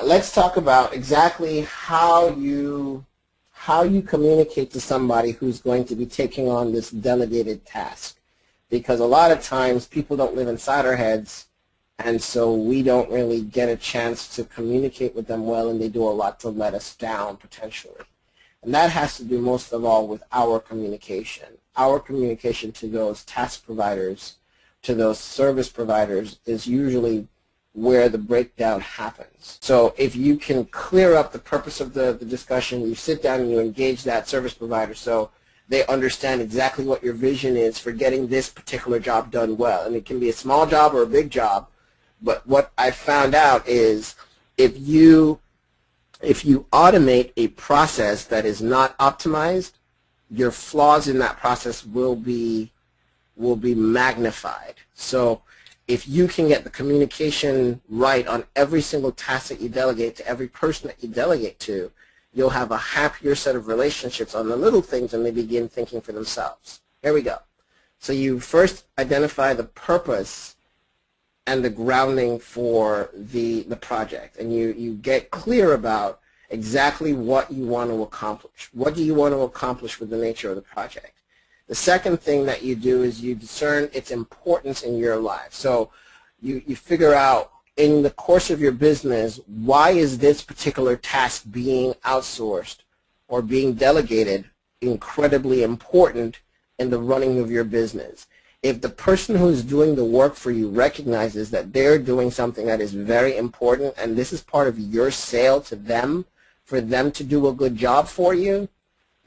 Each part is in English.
let's talk about exactly how you communicate to somebody who's going to be taking on this delegated task. Because a lot of times people don't live inside our heads, and so we don't really get a chance to communicate with them well, and they do a lot to let us down potentially. And that has to do most of all with our communication. Our communication to those task providers, to those service providers, is usually where the breakdown happens. So if you can clear up the purpose of the discussion, you sit down and you engage that service provider so they understand exactly what your vision is for getting this particular job done well. And it can be a small job or a big job, but what I found out is if you automate a process that is not optimized, your flaws in that process will be magnified. So if you can get the communication right on every single task that you delegate to every person that you delegate to, you'll have a happier set of relationships on the little things, and they begin thinking for themselves. Here we go. So you first identify the purpose and the grounding for the project, and you get clear about exactly what you want to accomplish. What do you want to accomplish with the nature of the project? The second thing that you do is you discern its importance in your life. So you figure out in the course of your business, why is this particular task being outsourced or being delegated incredibly important in the running of your business? If the person who's doing the work for you recognizes that they're doing something that is very important and this is part of your sale to them, for them to do a good job for you,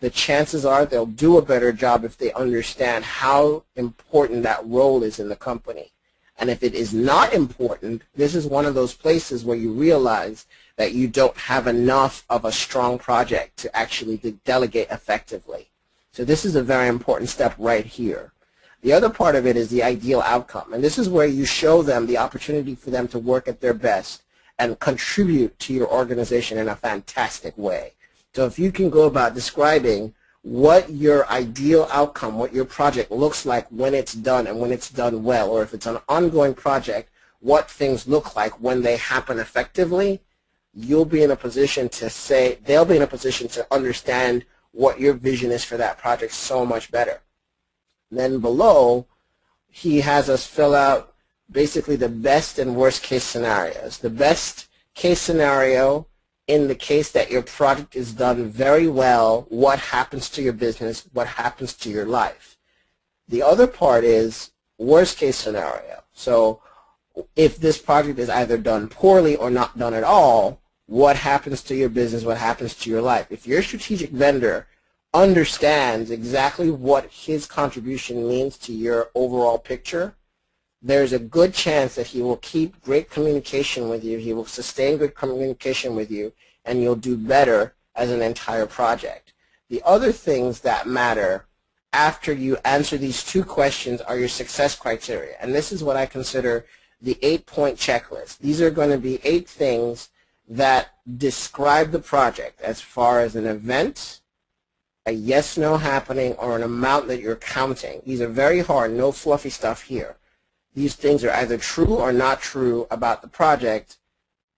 the chances are they'll do a better job if they understand how important that role is in the company. And if it is not important, this is one of those places where you realize that you don't have enough of a strong project to actually delegate effectively. So this is a very important step right here. The other part of it is the ideal outcome. And this is where you show them the opportunity for them to work at their best and contribute to your organization in a fantastic way. So if you can go about describing what your ideal outcome, what your project looks like when it's done and when it's done well, or if it's an ongoing project, what things look like when they happen effectively, you'll be in a position to say, they'll be in a position to understand what your vision is for that project so much better. And then below, he has us fill out basically the best and worst case scenarios. The best case scenario, in the case that your project is done very well, what happens to your business, what happens to your life. The other part is worst case scenario. So if this project is either done poorly or not done at all, what happens to your business, what happens to your life? If your strategic vendor understands exactly what his contribution means to your overall picture, there's a good chance that he will keep great communication with you, he will sustain good communication with you, and you'll do better as an entire project. The other things that matter after you answer these two questions are your success criteria, and this is what I consider the 8-point checklist. These are going to be 8 things that describe the project as far as an event, a yes-no happening, or an amount that you're counting. These are very hard, no fluffy stuff here. These things are either true or not true about the project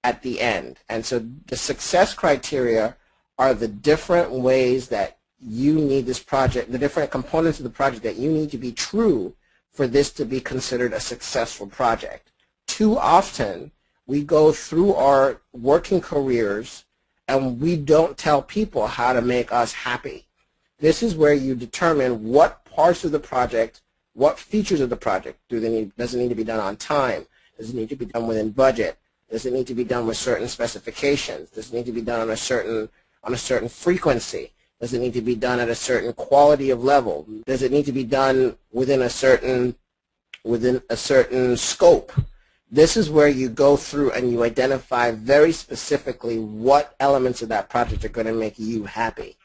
at the end. And so the success criteria are the different ways that you need this project, the different components of the project that you need to be true for this to be considered a successful project. Too often, we go through our working careers and we don't tell people how to make us happy. This is where you determine what parts of the project, what features of the project does it need to be done on time? Does it need to be done within budget? Does it need to be done with certain specifications? Does it need to be done on a certain frequency? Does it need to be done at a certain quality of level? Does it need to be done within a certain scope? This is where you go through and you identify very specifically what elements of that project are going to make you happy.